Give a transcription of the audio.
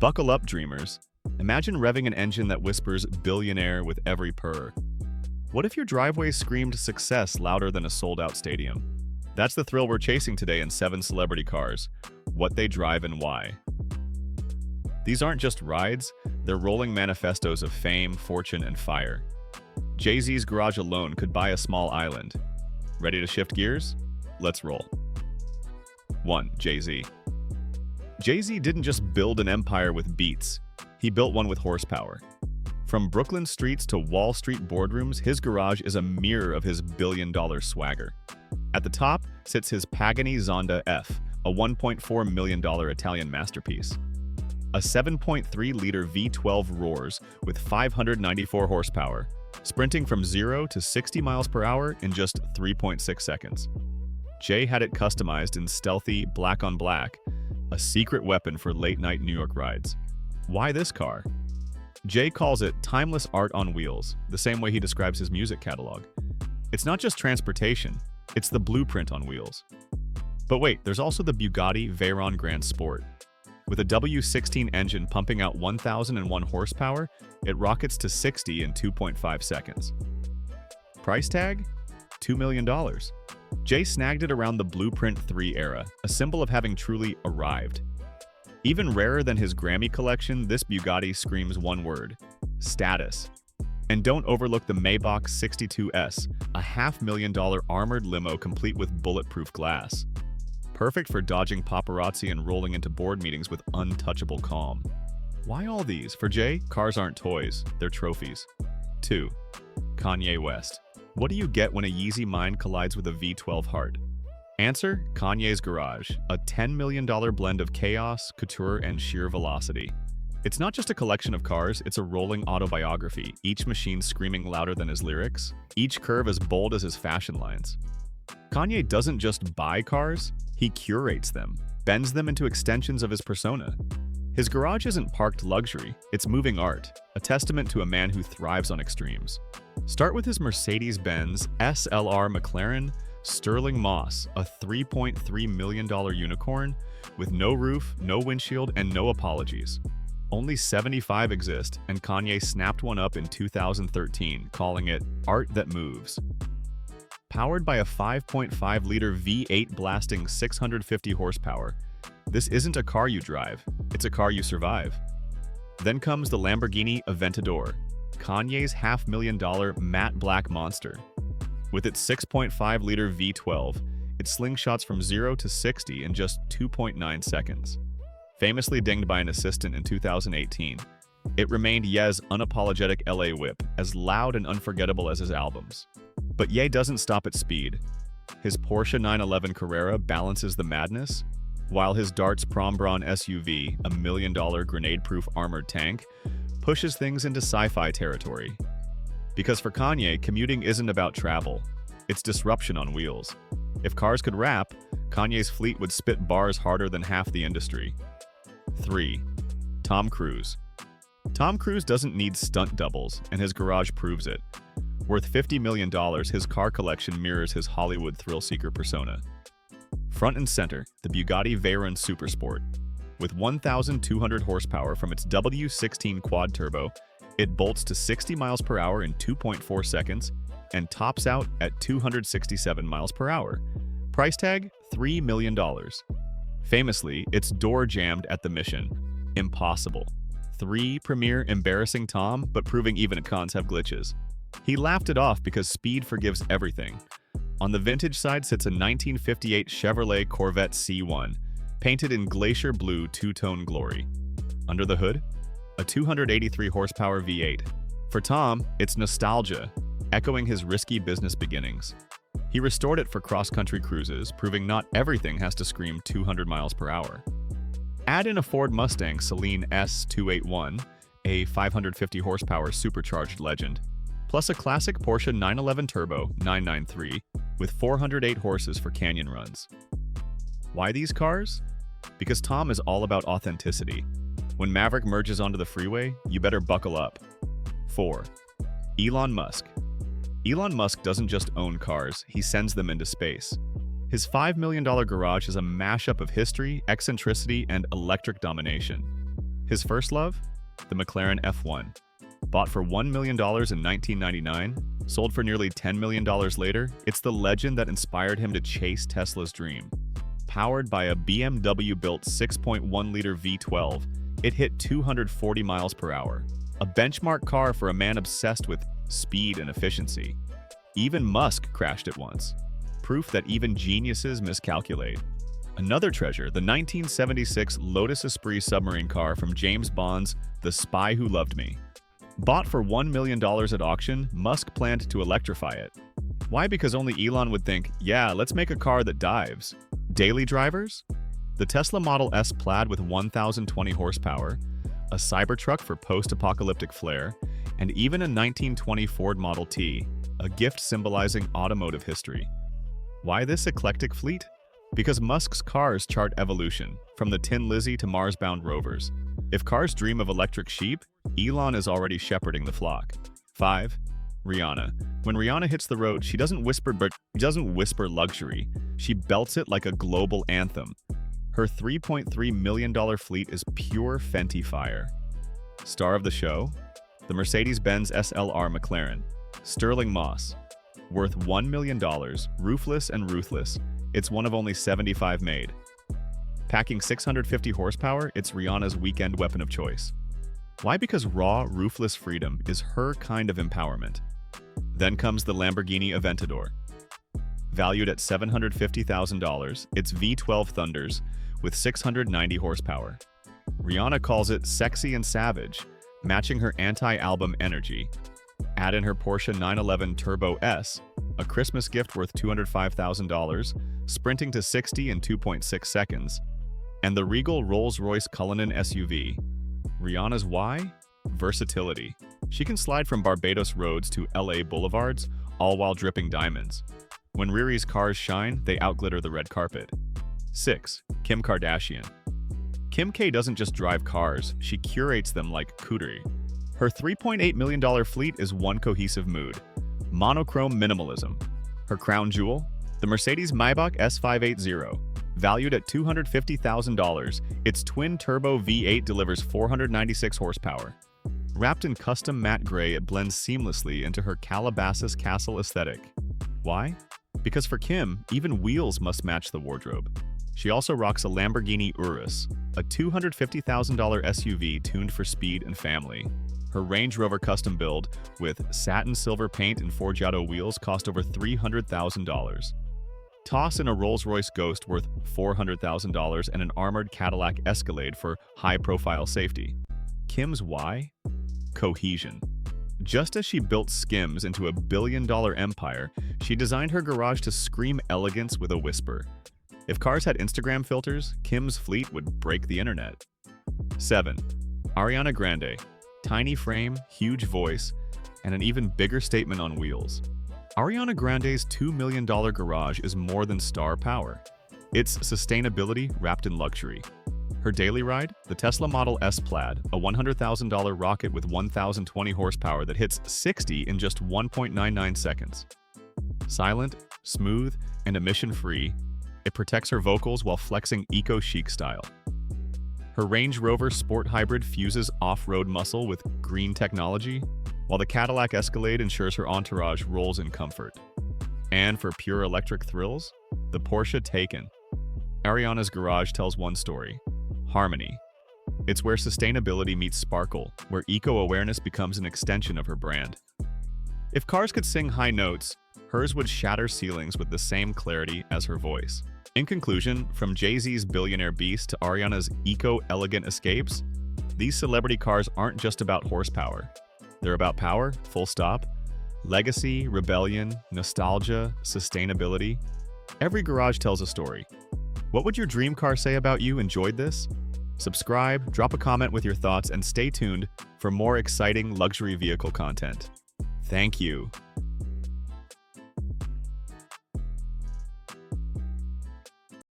Buckle up, dreamers. Imagine revving an engine that whispers billionaire with every purr. What if your driveway screamed success louder than a sold-out stadium? That's the thrill we're chasing today in 7 celebrity cars, what they drive and why. These aren't just rides, they're rolling manifestos of fame, fortune, and fire. Jay-Z's garage alone could buy a small island. Ready to shift gears? Let's roll. 1. Jay-Z. Jay-Z didn't just build an empire with beats, he built one with horsepower. From Brooklyn streets to Wall Street boardrooms, his garage is a mirror of his billion-dollar swagger. At the top sits his Pagani Zonda F, a $1.4 million Italian masterpiece. A 7.3-liter V12 roars with 594 horsepower, sprinting from 0 to 60 miles per hour in just 3.6 seconds. Jay had it customized in stealthy black on black, a secret weapon for late-night New York rides. Why this car? Jay calls it timeless art on wheels, the same way he describes his music catalog. It's not just transportation, it's the blueprint on wheels. But wait, there's also the Bugatti Veyron Grand Sport. With a W16 engine pumping out 1,001 horsepower, it rockets to 60 in 2.5 seconds. Price tag? $2 million. Jay snagged it around the Blueprint 3 era, a symbol of having truly arrived. Even rarer than his Grammy collection, this Bugatti screams one word: status. And don't overlook the Maybach 62S, a $500,000 armored limo complete with bulletproof glass. Perfect for dodging paparazzi and rolling into board meetings with untouchable calm. Why all these? For Jay, cars aren't toys, they're trophies. 2. Kanye West. What do you get when a Yeezy mind collides with a V12 heart? Answer: Kanye's garage, a $10 million blend of chaos, couture, and sheer velocity. It's not just a collection of cars, it's a rolling autobiography, each machine screaming louder than his lyrics, each curve as bold as his fashion lines. Kanye doesn't just buy cars, he curates them, bends them into extensions of his persona. His garage isn't parked luxury, it's moving art, a testament to a man who thrives on extremes. Start with his Mercedes-Benz SLR McLaren Sterling Moss, a $3.3 million unicorn with no roof, no windshield, and no apologies. Only 75 exist, and Kanye snapped one up in 2013, calling it art that moves. Powered by a 5.5-liter V8 blasting 650 horsepower, this isn't a car you drive, it's a car you survive. Then comes the Lamborghini Aventador, Kanye's $500,000 matte black monster. With its 6.5-liter V12, it slingshots from 0 to 60 in just 2.9 seconds. Famously dinged by an assistant in 2018, it remained Ye's unapologetic LA whip, as loud and unforgettable as his albums. But Ye doesn't stop at speed. His Porsche 911 Carrera balances the madness, while his Darts Prom Braun SUV, a $1 million grenade-proof armored tank, pushes things into sci-fi territory. Because for Kanye, commuting isn't about travel, it's disruption on wheels. If cars could rap, Kanye's fleet would spit bars harder than half the industry. 3. Tom Cruise. Tom Cruise doesn't need stunt doubles, and his garage proves it. Worth $50 million, his car collection mirrors his Hollywood thrill-seeker persona. Front and center, the Bugatti Veyron Supersport. With 1,200 horsepower from its W16 quad-turbo, it bolts to 60 miles per hour in 2.4 seconds and tops out at 267 miles per hour. Price tag: $3 million. Famously, it's door jammed at the mission. Impossible. 3. Premier embarrassing Tom, but proving even cons have glitches. He laughed it off because speed forgives everything. On the vintage side sits a 1958 Chevrolet Corvette C1, painted in glacier blue two-tone glory. Under the hood, a 283 horsepower V8. For Tom, it's nostalgia, echoing his risky business beginnings. He restored it for cross-country cruises, proving not everything has to scream 200 miles per hour. Add in a Ford Mustang Celine S281, a 550 horsepower supercharged legend, plus a classic Porsche 911 Turbo 993 with 408 horses for canyon runs. Why these cars? Because Tom is all about authenticity. When Maverick merges onto the freeway, you better buckle up. 4. Elon Musk. Elon Musk doesn't just own cars, he sends them into space. His $5 million garage is a mashup of history, eccentricity, and electric domination. His first love? The McLaren F1. Bought for $1 million in 1999, sold for nearly $10 million later, it's the legend that inspired him to chase Tesla's dream. Powered by a BMW-built 6.1-liter V12, it hit 240 miles per hour, a benchmark car for a man obsessed with speed and efficiency. Even Musk crashed it once. Proof that even geniuses miscalculate. Another treasure, the 1976 Lotus Esprit submarine car from James Bond's The Spy Who Loved Me. Bought for $1 million at auction, Musk planned to electrify it. Why? Because only Elon would think, yeah, let's make a car that dives. Daily drivers? The Tesla Model S Plaid with 1,020 horsepower, a Cybertruck for post-apocalyptic flair, and even a 1920 Ford Model T, a gift symbolizing automotive history. Why this eclectic fleet? Because Musk's cars chart evolution, from the Tin Lizzie to Mars-bound rovers. If cars dream of electric sheep, Elon is already shepherding the flock. 5. Rihanna. When Rihanna hits the road, she doesn't whisper luxury. She belts it like a global anthem. Her $3.3 million fleet is pure Fenty fire. Star of the show? The Mercedes-Benz SLR McLaren. Sterling Moss. Worth $1 million, roofless and ruthless. It's one of only 75 made. Packing 650 horsepower, it's Rihanna's weekend weapon of choice. Why? Because raw, roofless freedom is her kind of empowerment. Then comes the Lamborghini Aventador. Valued at $750,000, it's V12 thunders with 690 horsepower. Rihanna calls it sexy and savage, matching her anti-album energy. Add in her Porsche 911 Turbo S, a Christmas gift worth $205,000, sprinting to 60 in 2.6 seconds, and the regal Rolls-Royce Cullinan SUV. Rihanna's why? Versatility. She can slide from Barbados roads to LA boulevards, all while dripping diamonds. When Riri's cars shine, they outglitter the red carpet. 6. Kim Kardashian. Kim K doesn't just drive cars, she curates them like cootery. Her $3.8 million fleet is one cohesive mood. Monochrome minimalism. Her crown jewel? The Mercedes-Maybach S580. Valued at $250,000, its twin-turbo V8 delivers 496 horsepower. Wrapped in custom matte gray, it blends seamlessly into her Calabasas castle aesthetic. Why? Because for Kim, even wheels must match the wardrobe. She also rocks a Lamborghini Urus, a $250,000 SUV tuned for speed and family. Her Range Rover custom build, with satin silver paint and Forgiato wheels, cost over $300,000. Toss in a Rolls-Royce Ghost worth $400,000 and an armored Cadillac Escalade for high-profile safety. Kim's why? Cohesion. Just as she built Skims into a billion-dollar empire, she designed her garage to scream elegance with a whisper. If cars had Instagram filters, Kim's fleet would break the internet. 7. Ariana Grande. Tiny frame, huge voice, and an even bigger statement on wheels. Ariana Grande's $2 million garage is more than star power. It's sustainability wrapped in luxury. Her daily ride? The Tesla Model S Plaid, a $100,000 rocket with 1,020 horsepower that hits 60 in just 1.99 seconds. Silent, smooth, and emission-free, it protects her vocals while flexing eco-chic style. Her Range Rover Sport Hybrid fuses off-road muscle with green technology, while the Cadillac Escalade ensures her entourage rolls in comfort. And for pure electric thrills, the Porsche Taycan. Ariana's garage tells one story: harmony. It's where sustainability meets sparkle, where eco-awareness becomes an extension of her brand. If cars could sing high notes, hers would shatter ceilings with the same clarity as her voice. In conclusion, from Jay-Z's billionaire beast to Ariana's eco-elegant escapes, these celebrity cars aren't just about horsepower. They're about power, full stop, legacy, rebellion, nostalgia, sustainability. Every garage tells a story. What would your dream car say about you? Enjoyed this? Subscribe, drop a comment with your thoughts, and stay tuned for more exciting luxury vehicle content. Thank you.